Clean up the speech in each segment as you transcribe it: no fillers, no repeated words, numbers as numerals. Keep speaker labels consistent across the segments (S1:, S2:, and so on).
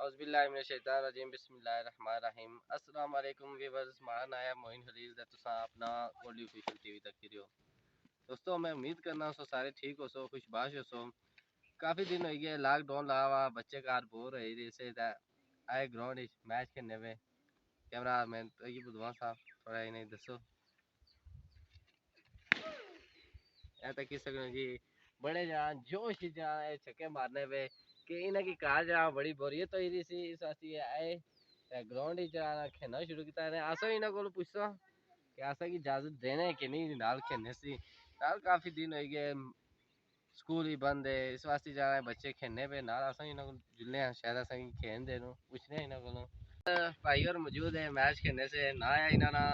S1: औज़ुबिल्लाहिमिनश्शैतानिर्रजीम बिस्मिल्लाहिर्रहमानिर्रहीम अस्सलाम वालेकुम व्यूअर्स मारा नाया मोइन हलील दा तुसा अपना कोली ऑफिशियल टीवी तक करियो। दोस्तों मैं उम्मीद करना सो सारे ठीक हो सो खुशबाश हो सो। काफ़ी दिन हो गए लॉकडाउन लावा बच्चे कार बोर हो रही से आए ग्राउंड मैच खेलने में कैमरा मैन तो ये बुधवा साहब थोड़ा इन्हें दसो यहाँ तक किस जी बड़े जहाँ जोश जहाँ छक्के मारने पे कि इन्हें की कार जहाँ बड़ी बोरियत तो इसी सी इस वास्ते आए ग्राउंड ही जहाँ खेलना शुरू किया है आसा इन्हें को पूछता कि आसा की इजाजत देने कि नहीं नाल खेलने सी नाल काफी दिन हो गए स्कूल ही बंद है इस वास्ते जा रहे हैं बच्चे खेलने पे नाल आसा इन्हें को जुलने हैं शायद आसा की खेल दे नो पूछने हैं इन्हें को भाई और मौजूद है मैच खेलने से ना है इन्हें ना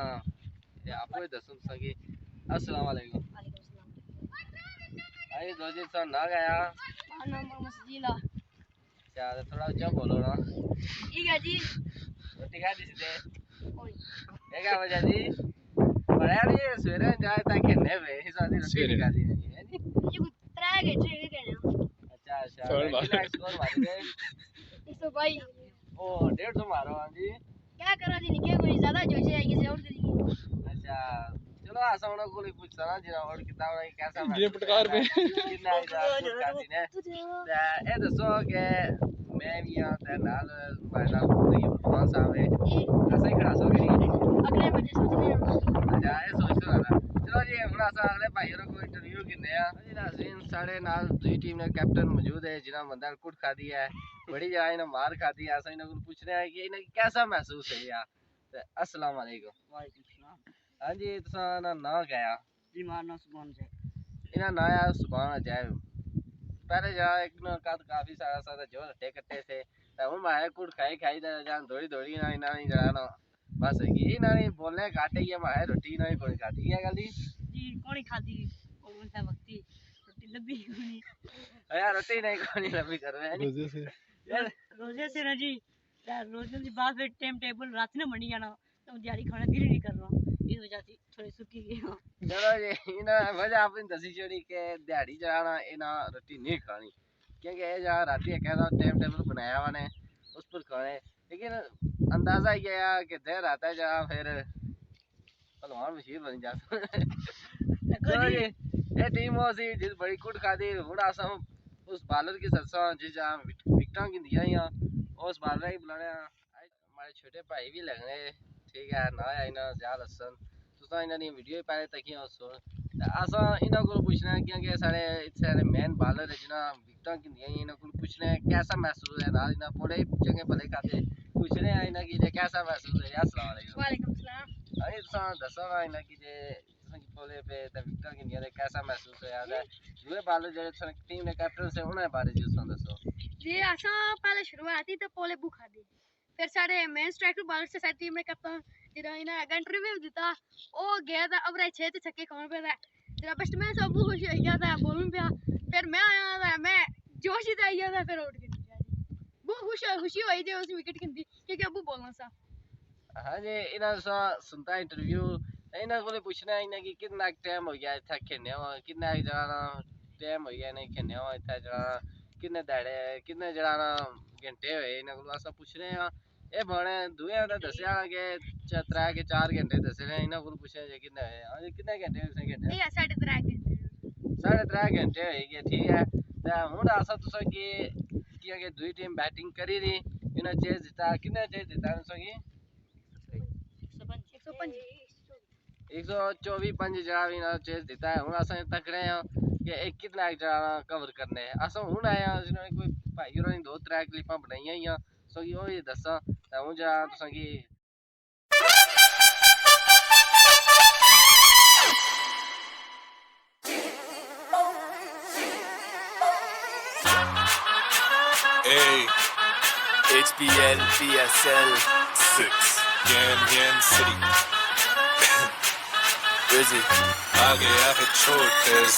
S1: आपको दसो सकी अस्सलाम वालेकुम अरे दो दिन सा ना गया
S2: मसजीला
S1: क्या थोड़ा ऊंचा बोलो ना
S2: ठीक है जी
S1: रोटी खा दी सीधे ये क्या वजह जी पढ़ाया नहीं सवेरे जाए तक खेलने पे इस वाली रोटी नहीं खाती है जी
S2: ये कुछ ट्रैक है ट्रैक है
S1: अच्छा कितना स्कोर मारे थे
S2: 122
S1: ओ 150 मारो हां जी
S2: क्या करा दी निके कोई ज्यादा जोश है किसी और दी
S1: अच्छा चलो आसा होना कोई पूछता ना जिना और कितना होना कैसा मैच
S3: ये पटकार पे
S1: कितना इधर खाती ने ए दसो के मैं भी यहां ते नाल फायदा ये कौन सा है ऐसा ही खड़ा सो के
S2: अगले बजे सोचने
S1: अच्छा ये सोच रहा था चलो जी हम असा अगले भाइयों को इंटरव्यू किन्ने आ जी नाज़रीन साढ़े नाल दूसरी टीम ने कैप्टन मौजूद है जिन्हां बंदा कुट खादी है बड़ी जाए इन्हें मार खादी है ऐसा इन्हें पूछ रहे हैं कि इन्हें कैसा महसूस है यार अस्सलाम वालेकुम
S2: वालेकुम सलाम
S1: हां जी तुसा ना गया
S2: जी मारना सुभान से
S1: इन्हें ना यार सुभान अजायब पहले जा एक ना काफी सारा सारा जो हट्टे कट्टे थे हुन माए कुट खाई खाई दा जान दौड़ी दौड़ी ना इना नहीं जरा ना बस ये ना नहीं बोलने काटे ये माए रोटी ना ही कोई खाती है गली
S2: जी कौन खादी कौन सा वक्ती रोटी लबी कोनी
S1: यार रोटी नहीं कोनी लबी कर रहे हैं
S3: रोजे से
S2: यार रोजे से ना जी यार रोजे की बात पे टाइम टेबल रात ने बनी जाना तो दिहाड़ी खाना दिल नहीं कर रहा इस वजह से थोड़ी सुखी गई
S1: चलो जी इना वजह आपने दसी छोड़ी के दिहाड़ी जाना इना रोटी नहीं खानी क्योंकि ये जा राती कहता टाइम टेबल बनाया हुआ ने उस पर खाने लेकिन अंदाजा ये है कि देर आता है जा फिर पहलवान मशीर बन जाता चलो जी ये टीम हो सी जिस बड़ी कुट खादी हुड़ा सम उस बालर की सरसा जिस जा विकेटां की दिया या उस बालर ही बुलाने हमारे छोटे भाई भी लग रहे ठीक है ना आई ना ज्यादा हसन तुसा इना दी वीडियो पहले तक ही सो असा इना को पूछना है क्योंकि सारे इतने मेन बालर है जिना विकेटां की दिया इना को पूछने कैसा महसूस है ना इना पूरे चंगे भले खाते पूछने हैं इना की कैसा महसूस है अस्सलाम वालेकुम
S2: वालेकुम सलाम
S1: अरे तुसा दसो ना इना की तुसा की बोले पे त विकेटां की दिया कैसा महसूस होया है दूसरे बालर जो टीम ने कैप्टन से उन्हें बारे जी तुसा दसो
S2: जी असा पहले शुरुआत ही तो पोले बुखा दी फिर सारे मेन स्ट्राइकर बालर से सारी टीम ने कैप्टन जिरा इना इंटरव्यू दिता ओ गया था अब रहे 6 छक्के कौन पे जिरा बैट्समैन सब खुश हो गया था बोलूं पे फिर मैं आया था मैं जोश ही आ गया था फिर आउट कर दिया बहुत खुशी हुई थी उस विकेट की क्योंकि अबू बोलना सा
S1: हाँ जी इना सुनता इंटरव्यू इना को पूछना है इना की कितना टाइम हो गया इतना खेलने कितना जरा टाइम हो गया नहीं खेलने इतना जरा कितने दाड़े कितने जरा घंटे हुए इना को असा पूछ रहे हैं ये बने दुए ने दसया के 3 के 4 घंटे दस रहे इना को पूछे जे कितने हुए हां जी कितने घंटे हुए घंटे
S2: ठीक है
S1: 3.5 घंटे हो गए ठीक है ते हुन असा तुसा की कि दुई टीम बैटिंग करी दी इना चेस जीता कितने चेस जीता तुसा की 124 पंज जरा भी ना चेस देता है हुन असा तक रहे हैं कि एक कितना जरा कवर करने है असा हुन आया जिन्होंने कोई भाई होरां 2-3 क्लिपां बनाईयां हियां सो कि ओही दसा ते हुन जरा तुसा की
S4: Hey, HBL, PSL 6, Yan City. Rizzy, आ गया है छोटेस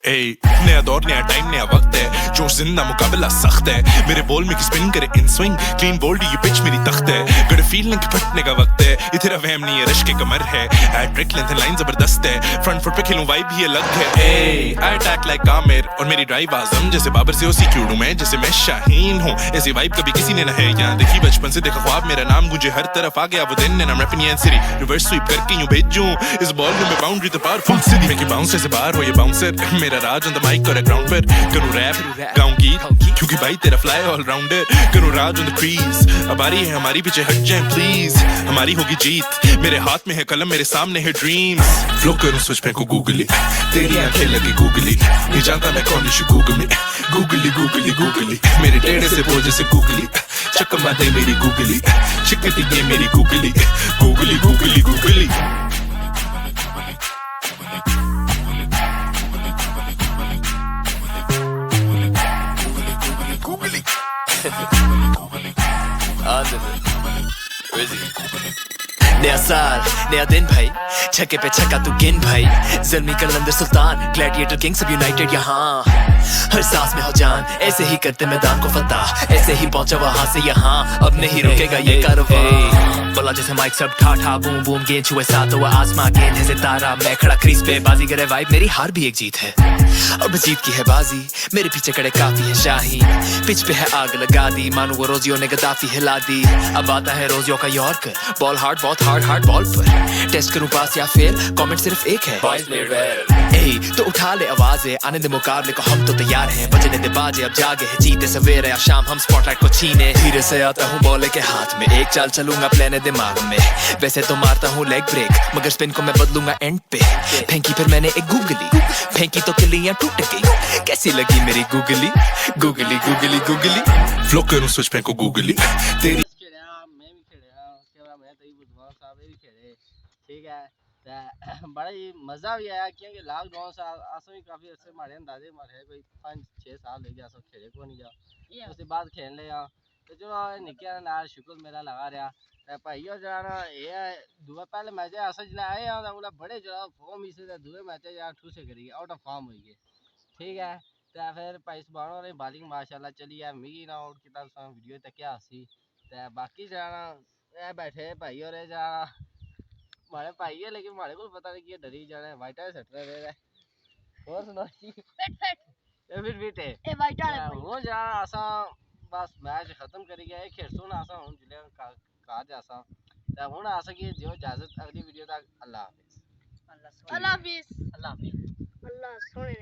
S4: ए नया दौर नया टाइम नया वक्त है जोश जिंदा मुकाबला सख्त है मेरे बॉल में की स्पिन करे इन स्विंग क्लीन बोल्ड ये पिच मेरी तख्त है गड़ फीलिंग के फटने का वक्त है ये तेरा वहम नहीं है रश के कमर है हैट्रिक लेंथ एंड लाइन जबरदस्त है फ्रंट फुट पे खेलूं वाइब ही अलग है ए आई अटैक लाइक आमिर और मेरी ड्राइव आजम जैसे बाबर से ओसी क्यों मैं जैसे मैं शाहीन हूं ऐसी वाइब कभी किसी ने ना है यहां देखी बचपन से देखा ख्वाब मेरा नाम गूंजे हर तरफ आ गया वो दिन and I am wrapping in city reverse sweep करके यूं भेजूं इस बॉल में बाउंड्री तो पावरफुल सिटी मैं की बाउंस से बाहर हो ये बाउंसर मेरा राज ऑन द माइक और ग्राउंड पर करूं रैप गाऊं गीत क्योंकि भाई तेरा फ्लाई ऑल राउंडर करूं राज ऑन द क्रीज अब आ रही है हमारी पीछे हट जाए प्लीज हमारी होगी जीत मेरे हाथ में है कलम मेरे सामने है ड्रीम्स फ्लो करूं स्विच पे को गूगली तेरी आंखें लगी गूगली नहीं जानता मैं कौन issue googly googly googly googly मेरे टेढ़े से बोझ से गूगली चक्कर मार दे मेरी गूगली चिकटी ये मेरी गूगली गूगली गूगली गूगली
S3: नया साल नया दिन भाई छक्के पे छक्का तू गिन भाई ज़ल्मी कलंदर सुल्तान ग्लैडिएटर किंग्स सब यूनाइटेड यहाँ हर सांस में हो जान ऐसे ही करते मैदान को फतह ऐसे ही पहुंचा वहां से यहाँ अब नहीं रुकेगा ये कारवां बोला जैसे माइक सब ठा ठा बूम बूम गेंद छुए साथ हुआ आसमां गेंद है सितारा मैं खड़ा क्रीज पे बाजी करे वाइब मेरी हार भी एक जीत है अब जीत की है बाजी मेरे पीछे खड़े काफी है शाही पिच पे है आग लगा दी मानो वो रोजियो ने गद्दाफी हिला दी अब आता है रोजियो का यॉर्क बॉल हार्ड बहुत हार्ड बॉल पर टेस्ट करूं पास या फेल कमेंट सिर्फ एक है ए तो उठा ले आवाजें आने दे मुकाबले को हम तो तैयार हैं बजने दे बाजे अब जागे हैं जीते सवेरे या शाम हम स्पॉटलाइट को छीने धीरे से आता हूँ बॉल के हाथ में एक चाल चलूंगा प्लान दिमाग में वैसे तो मारता हूँ लेग ब्रेक मगर स्पिन को मैं बदलूंगा एंड पे फेंकी फिर मैंने एक गूगली फेंकी तो किलियां टूट गई कैसी लगी मेरी googly googly googly googly
S4: flow करूं स्विच पे को गूगली तेरी
S1: मैं भी खेड़ा कैमरा मैं तो बुधवार साहब भी खेड़े ठीक है बड़ा ही मज़ा भी आया क्योंकि लॉकडाउन से अस भी काफ़ी अच्छे मारे अंदाजे मारे कोई 5-6 साल लग गया खेड़े को नहीं जा उसके बाद खेल लिया तो चलो निक्के नाल शुक्र मेरा लगा रहा भाई और जाना ये दूआ पहले मैच अस जिसले आए हैं बड़े जो फॉर्म इसे दूए मैच ठूसे करिए आउट ऑफ फॉर्म हो गए ठीक है तो फिर भाई सुभान और बॉलिंग माशाल्लाह चली है मिगी ना आउट किया वीडियो तक क्या सी तो बाकी जाना बैठे भाई और जाना मारे भाई है लेकिन मारे को पता नहीं कि डरी जाना है वाइट सट रहे हैं और सुनो फिर फिट है
S2: ए वाइट वाले
S1: वो जाना आसा बस मैच खत्म करी गया खेसो ना आसा हुन जिले का जासा तो हुन आसा की जो इजाजत अगली वीडियो तक अल्लाह हाफिज
S2: अल्लाह हाफिज अल्लाह सोने